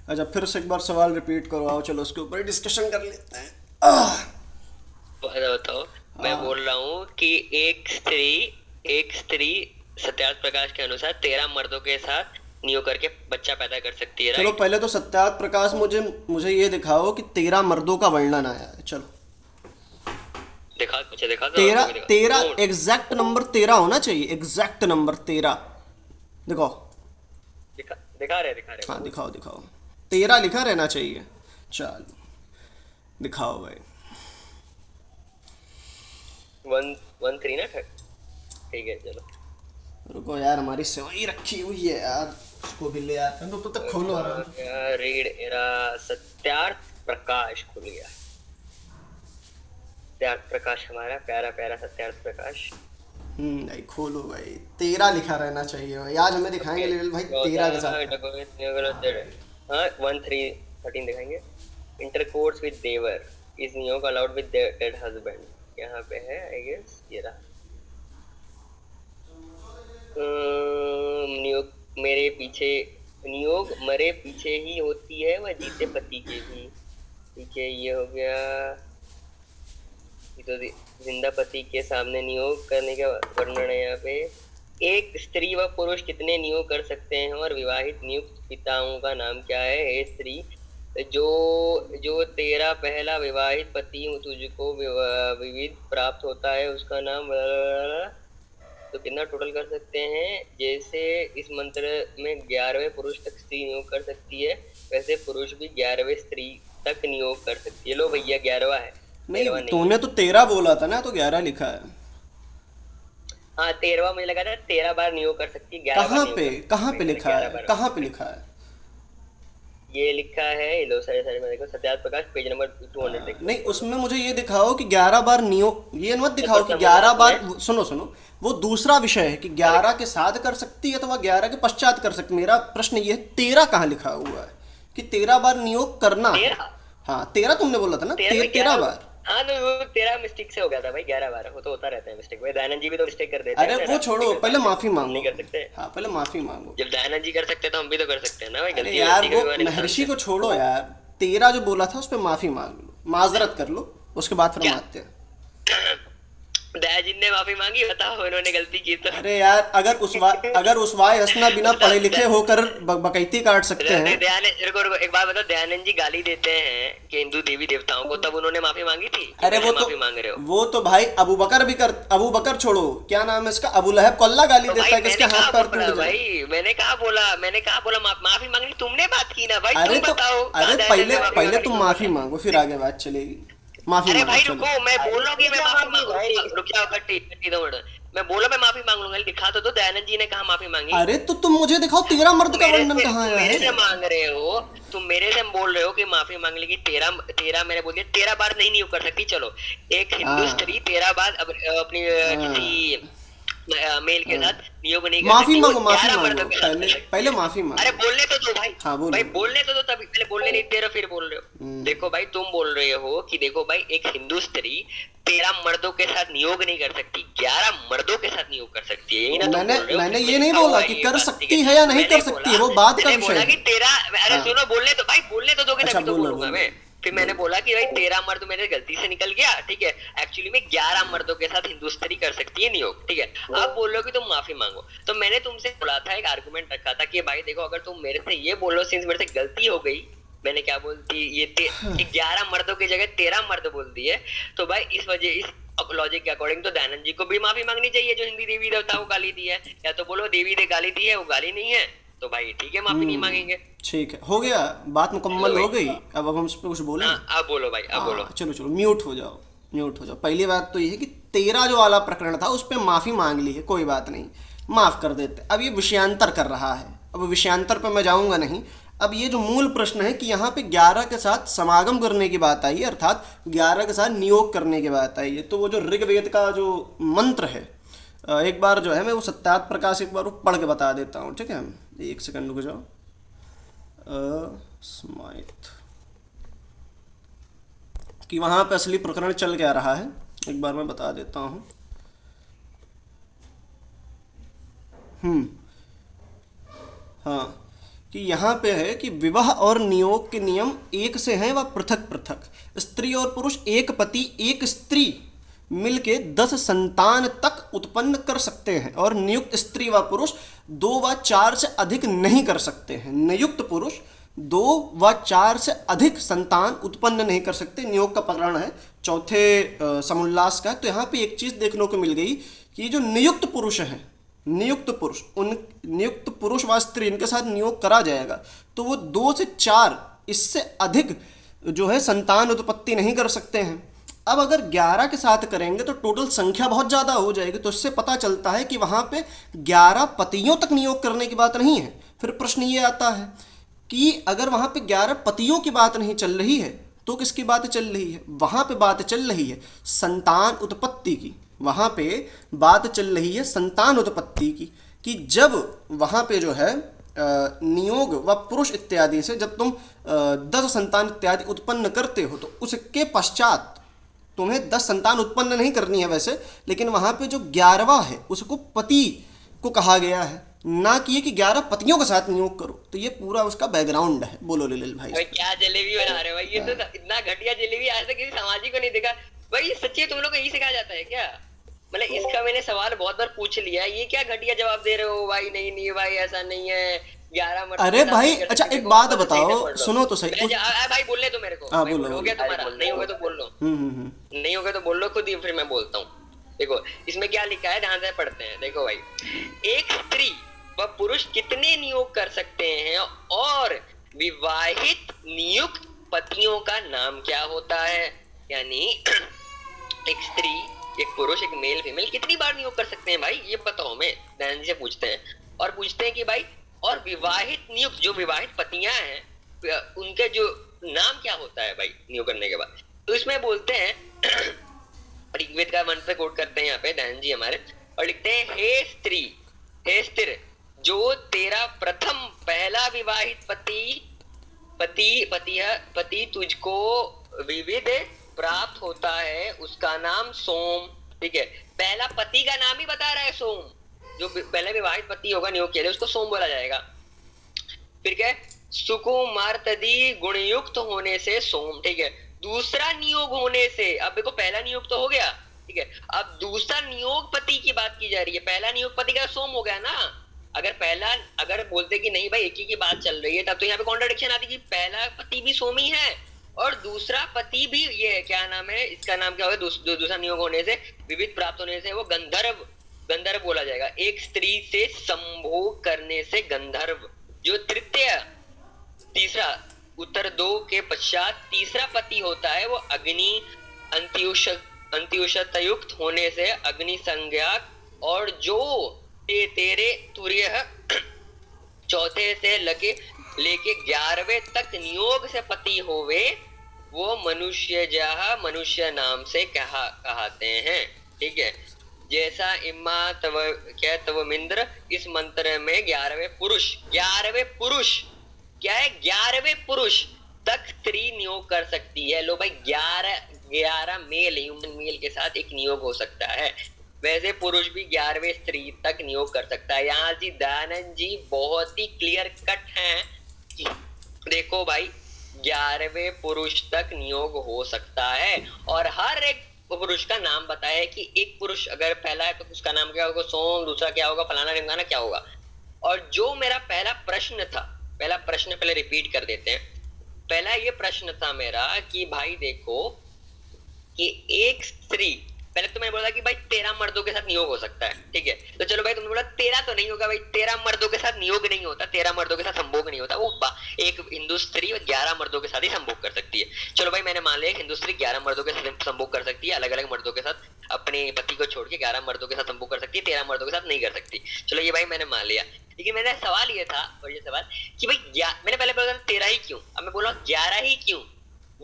अच्छा फिर से एक बार सवाल रिपीट करो, आओ चलो उसके ऊपर डिस्कशन कर लेते हैं। तो ऐसा बताओ। मैं हाँ बोल रहा हूँ कि एक स्त्री सत्यार्थ प्रकाश के अनुसार 13 मर्दों के साथ नियोग करके बच्चा पैदा कर सकती है, चलो राइट? पहले तो सत्यार्थ प्रकाश मुझे मुझे ये दिखाओ कि 13 मर्दों का वर्णन आया है। चलो दिखा, मुझे दिखा दो, तेरह, हमको भी दिखा दो। 13 एग्जैक्ट नंबर 13 होना चाहिए, एग्जैक्ट नंबर 13। दिखाओ। दिखा दिखा रहे हाँ बाबू। दिखाओ दिखाओ, 13 लिखा रहना चाहिए। चलो दिखाओ भाई। 113 ना, ठीक है चलो। रुको यार, हमारी सेवई रखी हुई है यार, उसको भी ले आते हैं। तो तब तक खोलो आराम से। रीड एरा सत्यार्थ प्रकाश खुल गया। सत्यार्थ प्रकाश, हमारा प्यारा प्यारा सत्यार्थ प्रकाश। भाई खोलो भाई, 13 लिखा रहना चाहिए भाई, आज हमें दिखाएंगे ओके, लेवल भाई 13 के चौदह साथ का। हाँ, 13 दिखाएंगे। इंटरकोर्स विद देवर इज नियोग अलाउड विद डेड हस्बैंड। यहाँ पे है, आई गेस ये रहा। नियोग मेरे पीछे, नियोग मरे पीछे ही होती है वह जीते पति के भी। ठीक है, ये हो गया। ये तो जिंदा पति के सामने नियोग करने का वर्णन है यहाँ पे। एक स्त्री व पुरुष कितने नियोग कर सकते हैं और विवाहित नियुक्त पिताओं का नाम क्या है? हे स्त्री, जो जो तेरा पहला विवाहित पति तुझको विविध प्राप्त होता है उसका नाम तो कितना टोटल कर सकते हैं? जैसे इस मंत्र में 11वें पुरुष तक स्त्री नियोग कर सकती है, वैसे पुरुष भी 11वें स्त्री तक नियोग कर सकती है। लो भैया, 11वां है, नहीं, 13वां नहीं तूने है। तो 13 बोला था ना, तो 11 लिखा है। हाँ, 13वां मुझे लगा था। 13 बार नियोग कर सकती है, 11 बार कहाँ नियोग पे, कर सकती है, कहाँ वही पे मैंने लिखा 11 है, बार कहाँ पे पढ़ा। लिखा है? ये लिखा है, ये लो सारे सारे, मैं देखो, सत्यार्थ प्रकाश पेज नंबर 200 देख लो, नहीं, खोलो। उसमें मुझे ये दिखाओ कि 11 बार नियो, ये मत ऊपर दिखाओ कि 11 समुदात बार, में सुनो सुनो, वो दूसरा विषय है कि और 11 के साथ कर सकती है अथवा 11 के पश्चात कर सकती है। मेरा प्रश्न ये है 13 कहाँ लिखा हुआ है कि 13 बार नियोग करना है। 13। हाँ 13 तुमने बोला था ना, 13 में 13 11। बार। हाँ, तो वो 13 मिस्टेक से हो गया था भाई, 11 12 वो तो होता रहता है मिस्टेक भाई। दयानंद जी भी तो मिस्टेक कर देते हैं अरे ना, वो ठीक छोड़ो, है पहले बात है, माफी हम मांगो। नहीं कर सकते? हाँ पहले माफी मांगो। जब दयानंद जी कर सकते हैं तो हम भी तो कर सकते हैं ना भाई। अरे गलती यार गलती का वो भी मान इंसान महर्षि से। को छोड़ो यार, 13 जो बोला था उस पर माफी मांग लो, माजरत कर लो, उसके बाद फिर हम क्या? आते हैं। दया जी ने माफी मांगी, बताओ उन्होंने गलती की तो। अरे यार, अगर उस वाय हंसना बिना बताओ पढ़े लिखे होकर बकैती काट सकते हैं। दयानंद, रुको रुको, एक बात बताओ, दयानंद जी गाली देते हैं कि हिंदू देवी देवताओं को, तब उन्होंने माफी मांगी थी कि अरे फिर से माफी मांग रहे हो? वो तो भाई अबू बकर भी कर, अबू बकर छोड़ो, क्या नाम है इसका, अबू लहब कोल्ला गाली तो देता भाई है कि मैंने इसके कहा हाथ पैर बोला टूट जाए। भाई, मैंने कहा बोला माफी मांगनी तुमने बात की ना भाई। अरे तुम तो, बताओ अरे कहाँ दयानंद पहले ने माफी पहले मांगी? तुम माफी मांगो फिर आगे बात चलेगी। माफी अरे मांगो भाई चलो। रुको, मैं बोल रहा हूँ कि मैं क्या माफी मांगी मांग, भाई? रुक जाओ, कट्टी कट्टी 2 मिनट। मैं बोला मैं माफी मांग लूंगा, दिखा तो दो दयानंद जी ने कहा माफी मांगी। अरे तो तुम मुझे दिखाओ 13 मर्द का वर्णन कहाँ तुम आया मेरे है। से मांग रहे हो, तुम मेरे से बोल रहे हो कि माफी मांग ली कि 13 13 मैंने बोल दिया 13 बार नहीं नियुक्त कर सकती। चलो, एक हिंदू हाँ स्त्री 13 बार अपनी किसी हाँ मेल के हाँ। साथ नियोग नहीं कर माफी सकती, वो मांगो, माफी 11 मांगो, मर्दों के साथ कर पहले सकती पहले है। माफी अरे मांगो। बोलने तो दो भाई। हाँ बोलो भाई बोलो। बोलने तो दो, तभी पहले बोलने नहीं दे रहे हो, फिर बोल रहे हो। देखो भाई, तुम बोल रहे हो कि देखो भाई, एक हिंदू स्त्री 13 मर्दों के साथ नियोग नहीं कर सकती, 11 मर्दों के साथ नियोग कर सकती है, यही ना तुम मैंने बोल रहे हो? मैंने किसमें ये नहीं लिखा बोला हुआ है कि ये कर बात? ठीक सकती है या है, नहीं कर सकती है, वो बात का मैंने विषय बोला है। कि 13, अरे हाँ सुनो, बोलने तो भाई, बोलने तो दोगे अच्छा तभी तो बोलो बोलूंगा बोलो मैं। फिर मैंने बोलो। बोला कि भाई 13 मर्द मेरे गलती से निकल गया, ठीक है। एक्चुअली में 11 मर्दों के साथ हिंदू स्त्री कर सकती है नियोग, ठीक है। आप बोल रहे हो कि तुम माफी मांगो, तो मैंने तुमसे बोला था, एक आर्गुमेंट रखा था कि भाई देखो, अगर तुम मेरे से ये बोलो, सिंस मेरे से गलती हो गई, मैंने क्या बोलती ये 11 मर्दों की जगह 13 मर्द बोल दिए, तो भाई इस वजह, इस लॉजिक के अकॉर्डिंग तो दयानंद जी को भी माफी मांगनी चाहिए जो हिंदी देवी देवता को गाली दी है। या तो बोलो देवी ने गाली दी है, वो गाली नहीं है, तो भाई ठीक है, माफी नहीं मांगेंगे। ठीक है, हो गया, बात लो मुकम्मल भाई। हो गई। अब हम उस पर कुछ बोलें? हाँ, अब बोलो भाई, अब बोलो। हाँ चलो चलो, म्यूट हो जाओ, म्यूट हो जाओ। पहली बात तो ये है कि 13 जो वाला प्रकरण था उस पर माफ़ी मांग ली है, कोई बात नहीं, माफ़ कर देते। अब ये विषयांतर कर रहा है, अब विषयांतर पे मैं जाऊंगा नहीं। अब ये जो मूल प्रश्न है कि यहाँ पे 11 के साथ समागम करने की बात आई है, अर्थात 11 के साथ नियोग करने की बात आई है, तो वो जो ऋग्वेद का जो मंत्र है, एक बार जो है मैं वो सत्यार्थ प्रकाश एक बार वो पढ़ के बता देता हूँ, ठीक है? एक सेकंड रुक जाओ। स्माइथ कि वहाँ पे असली प्रकरण चल क्या रहा है, एक बार मैं बता देता हूँ। हाँ, कि यहाँ पे है कि विवाह और नियोग के नियम एक से हैं व पृथक पृथक। स्त्री और पुरुष एक पति एक स्त्री मिलके 10 संतान तक उत्पन्न कर सकते हैं, और नियुक्त स्त्री व पुरुष 2 व 4 से अधिक नहीं कर सकते हैं। नियुक्त पुरुष 2 व 4 से अधिक संतान उत्पन्न नहीं कर सकते। नियोग का प्रकरण है चौथे समुल्लास का। तो यहाँ पे एक चीज़ देखने को मिल गई कि जो नियुक्त पुरुष हैं, नियुक्त पुरुष व स्त्री इनके साथ नियोग करा जाएगा तो वो 2 से 4 इससे अधिक जो है संतान उत्पत्ति नहीं कर सकते हैं। अब अगर 11 के साथ करेंगे तो टोटल संख्या बहुत ज़्यादा हो जाएगी। तो इससे पता चलता है कि वहाँ पे 11 पतियों तक नियोग करने की बात नहीं है। फिर प्रश्न ये आता है कि अगर वहाँ पे 11 पतियों की बात नहीं चल रही है तो किसकी बात चल रही है? वहाँ पे बात चल रही है संतान उत्पत्ति की। वहाँ पे बात चल रही है संतान उत्पत्ति की कि जब वहाँ पे जो है नियोग व पुरुष इत्यादि से जब तुम 10 संतान इत्यादि उत्पन्न करते हो तो उसके पश्चात तुम्हें 10 संतान उत्पन्न नहीं करनी है वैसे, लेकिन वहाँ पे जो 11वां है उसको पति को कहा गया है, ना कि ये कि 11 पतियों के साथ नियोग करो। तो ये पूरा उसका बैकग्राउंड है। बोलो लिलिल भाई। क्या जलेबी बना रहे हो भाई, ये तो इतना घटिया जलेबी आज तक किसी समाजी को नहीं देखा भाई। सच्ची तुम लोग को यही सिखाया जाता है क्या? मतलब इसका मैंने सवाल बहुत बार पूछ लिया, ये क्या घटिया जवाब दे रहे हो भाई? नहीं नहीं भाई ऐसा नहीं है, 11 मर्द। अरे भाई अच्छा एक बात बताओ, सुनो तो सही। भाई बोलने तो मेरे को। हाँ बोलो। हो गया तुम्हारा? नहीं होगा तो बोल लो। नहीं होगा तो बोल लो खुद ही, फिर मैं बोलता हूँ। देखो इसमें क्या लिखा है, ध्यान से पढ़ते हैं। देखो भाई, एक स्त्री व पुरुष कितने नियोग कर सकते हैं और विवाहित नियुक्त पतियों का नाम क्या होता है? यानी एक स्त्री, एक पुरुष, एक मेल फीमेल कितनी बार नियोग कर सकते हैं भाई, ये बताओ। हमें ध्यान से पूछते हैं और पूछते हैं कि भाई और विवाहित नियुक्त जो विवाहित पतियां हैं उनके जो नाम क्या होता है भाई नियोग करने के बाद? तो इसमें बोलते हैं ऋग्वेद का मंत्र कोट करते हैं यहाँ पे दयानंद जी हमारे, और लिखते हैं हे स्त्री, हे स्तिर, जो तेरा प्रथम पहला विवाहित पति तुझको विविध प्राप्त होता है उसका नाम सोम। ठीक है, पहला पति का नाम ही बता रहा है सोम। जो पहले विवाहित पति होगा नियोग किया उसको सोम बोला जाएगा। फिर क्या, सुकुमार तदी गुणयुक्त होने से सोम। ठीक है, दूसरा नियोग होने से, अब देखो पहला नियोग तो हो गया, ठीक है, अब दूसरा नियोग पति की बात की जा रही है। पहला नियोग पति का सोम हो गया ना। अगर बोलते कि नहीं भाई एक ही की बात चल रही है तब तो यहाँ पे कॉन्ट्रडिक्शन आती कि पहला पति भी सोमी है और दूसरा पति भी, ये क्या नाम है इसका, नाम क्या होगा दूसरा नियोग होने से विविध प्राप्त होने से वो गंधर्व बोला जाएगा। एक स्त्री से संभोग करने से गंधर्व। जो तृतीय तीसरा उत्तर 2 के पश्चात तीसरा पति होता है वो अग्नि अंत्युषतयुक्त होने से अग्नि संज्ञक, और जो तेरे तुर्य चौथे से लेके 11वें तक नियोग से पति होवे वो मनुष्य नाम से कहते हैं। ठीक है, जैसा इम्मा तव मिंद्र इस मंत्र में 11वें पुरुष क्या है, 11वें पुरुष तक स्त्री नियोग कर सकती है। लो भाई 11 मेल, ह्यूमन मेल के साथ एक नियोग हो सकता है, वैसे पुरुष भी 11वें स्त्री तक नियोग कर सकता है। यहाँ जी दयानंद जी बहुत ही क्लियर कट हैं। देखो भाई 11वें पुरुष तक नियोग हो सकता है और हर एक पुरुष का नाम बताया है कि एक पुरुष अगर पहला है तो उसका नाम क्या होगा सोम, दूसरा क्या होगा फलाना ढिमकाना क्या होगा। और जो मेरा पहला प्रश्न था, पहला प्रश्न पहले रिपीट कर देते हैं। पहला ये प्रश्न था मेरा कि भाई देखो कि एक स्त्री, पहले तो मैंने बोला कि भाई 13 मर्दों के साथ नियोग हो सकता है। ठीक है, तो चलो भाई तुमने बोला 13 तो नहीं होगा भाई, 13 मर्दों के साथ नियोग नहीं होता, 13 मर्दों के साथ संभोग नहीं होता। वो एक हिंदू स्त्री 11 मर्दों के साथ ही संभोग कर सकती है। चलो भाई मैंने मान लिया हिंदू स्त्री 11 मर्दों के साथ संभोग कर सकती है, अलग अलग मर्दों के साथ अपने पति को छोड़ के 11 मर्दों के साथ संभोग कर सकती है, 13 मर्दों के साथ नहीं कर सकती। चलो ये भाई मैंने मान लिया, लेकिन मेरा सवाल ये था, और ये सवाल कि भाई मैंने पहले बोला 13 ही क्यों, अब मैं बोला 11 ही क्यों,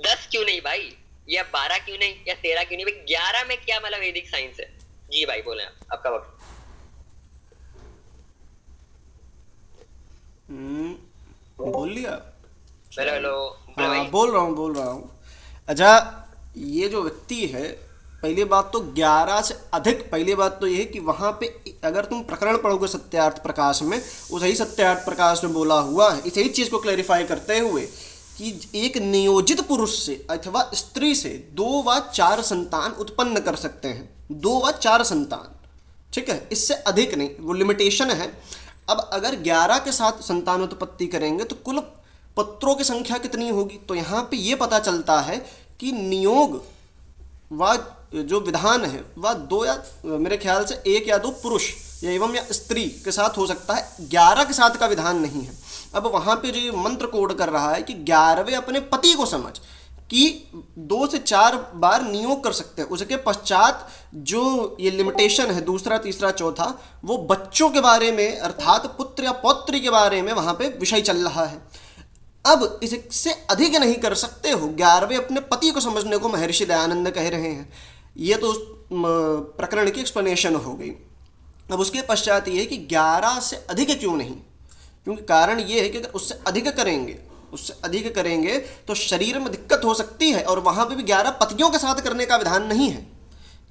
10 क्यों नहीं भाई, या 12 क्यों नहीं, या 13 क्यों नहीं भाई, 11 में क्या मतलब वैदिक साइंस है? जी भाई बोले आपका वक्त। बोल लिया? हेलो हेलो हाँ बोल रहा हूँ। अच्छा ये जो व्यक्ति है पहली बात तो 11 से अधिक, पहली बात तो ये है कि वहाँ पे अगर तुम प्रकरण पढ़ोगे सत्यार्थ प्रकाश में, उस ही सत्यार्थ प्रकाश में बोला हुआ है, इसी चीज़ को क्लैरिफाई करते हुए कि एक नियोजित पुरुष से अथवा स्त्री से 2 व 4 संतान उत्पन्न कर सकते हैं, 2 व 4 संतान, ठीक है, इससे अधिक नहीं, वो लिमिटेशन है। अब अगर 11 के साथ संतान उत्पत्ति करेंगे तो कुल पत्रों की संख्या कितनी होगी, तो यहाँ पे ये पता चलता है कि नियोग व जो विधान है वह 2 या मेरे ख्याल से 1 या 2 पुरुष या एवं या स्त्री के साथ हो सकता है, 11 के साथ का विधान नहीं है। अब वहाँ पे जो ये मंत्र कोड कर रहा है कि 11वें अपने पति को समझ कि 2 से 4 बार नियोग कर सकते हैं, उसके पश्चात जो ये लिमिटेशन है दूसरा तीसरा चौथा, वो बच्चों के बारे में अर्थात पुत्र या पौत्री के बारे में वहाँ पे विषय चल रहा है। अब इससे अधिक नहीं कर सकते हो, 11वें अपने पति को समझने को महर्षि दयानंद कह रहे हैं। ये तो प्रकरण की एक्सप्लेनेशन हो गई। अब उसके पश्चात ये है कि 11 से अधिक क्यों नहीं, क्योंकि कारण ये है कि अगर उससे अधिक करेंगे तो शरीर में दिक्कत हो सकती है, और वहाँ पे भी 11 पतियों के साथ करने का विधान नहीं है।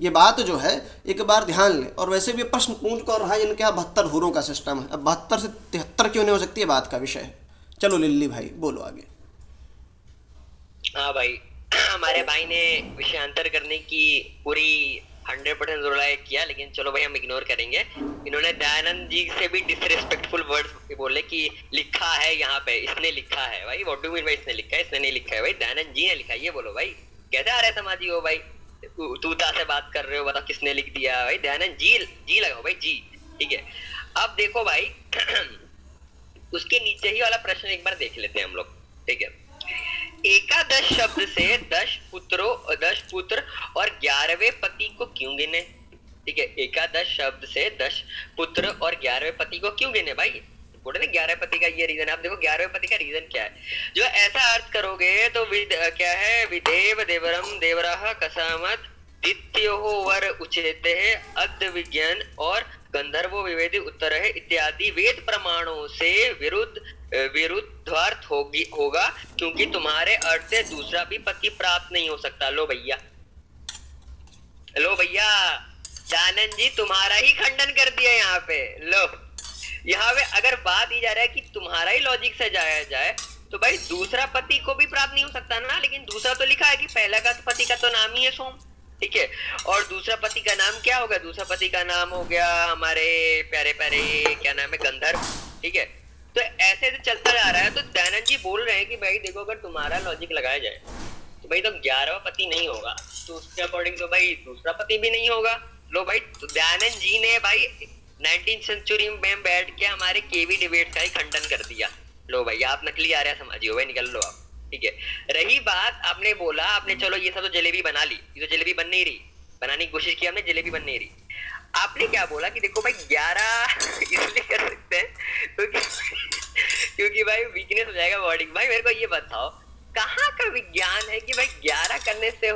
ये बात जो है एक बार ध्यान ले। और वैसे भी प्रश्न पूछ कर रहा है इनके यहाँ 72 हुरों का सिस्टम है, अब 72 से 73 क्यों नहीं हो सकती है बात का विषय है। चलो लिल्ली भाई बोलो आगे। हाँ भाई, हमारे भाई ने विषयांतर करने की पूरी 100% रुलाई किया, लेकिन चलो भाई हम इग्नोर करेंगे। इन्होंने दयानंद जी से भी डिसरिस्पेक्टफुल वर्ड्स बोले कि लिखा है यहाँ पे, इसने लिखा है। भाई व्हाट डू मीन भाई इसने लिखा है, इसने नहीं लिखा है भाई, दयानंद जी ने लिखा है। ये बोलो भाई, कैसे आ रहे समाजी हो भाई, तू से बात कर रहे हो, बताओ किसने लिख दिया भाई। दयानंद जी लगाओ भाई, जी, ठीक है। अब देखो भाई उसके नीचे ही वाला प्रश्न एक बार देख लेते हैं हम लोग, ठीक है। एकादश शब्द से 10 पुत्र और 11वें पति को क्यों गिने, ठीक है। एकादश शब्द से 10 पुत्र और 11वें पति को क्यों गिने भाई, बोले ना 11वें पति का ये रीजन। आप देखो 11वें पति का रीजन क्या है। जो ऐसा अर्थ करोगे तो क्या है, विदेव देवरम देवराह कसामत दित्यो वर उचेते है अद्य विज्ञान और गंधर्वो विवेदी उत्तर है इत्यादि वेद प्रमाणों से विरुद्धार्थ होगा, क्योंकि तुम्हारे अर्थ से दूसरा भी पति प्राप्त नहीं हो सकता। लो भैया दयानंद जी तुम्हारा ही खंडन कर दिया यहाँ पे। लो यहाँ पे अगर बात ही जा रहा है कि तुम्हारा ही लॉजिक से जाया जाए तो भाई दूसरा पति को भी प्राप्त नहीं हो सकता ना, लेकिन दूसरा तो लिखा है कि पहला का पति का तो नाम ही है सोम, ठीक है। और दूसरा पति का नाम क्या होगा, दूसरा पति का नाम हो गया हमारे प्यारे क्या नाम है, गंधर्व, ठीक है। तो ऐसे चलता जा रहा है। तो दयानंद जी बोल रहे हैं कि भाई देखो अगर तुम्हारा लॉजिक लगाया जाए तो भाई तो 11वां पति नहीं होगा, तो उसके अकॉर्डिंग तो भाई दूसरा पति भी नहीं होगा। लो भाई, तो दयानंद जी ने भाई 19th सेंचुरी में बैठ के हमारे केवी डिबेट का ही खंडन कर दिया। लो भाई आप नकली आर्य समाजी हो भाई, निकल लो आप, ठीक है। रही बात आपने बोला, आपने चलो ये सब तो जलेबी बना ली, ये तो जलेबी बन नहीं रही, बनाने की कोशिश की हमने, जलेबी बन नहीं रही। आपने क्या बोला कि देखो भाई 11 इसलिए कर सकते हैं क्योंकि भाई वीकनेस हो जाएगा बॉडी। भाई मेरे को ये बताओ कहाँ का विज्ञान है कि भाई 11 करने से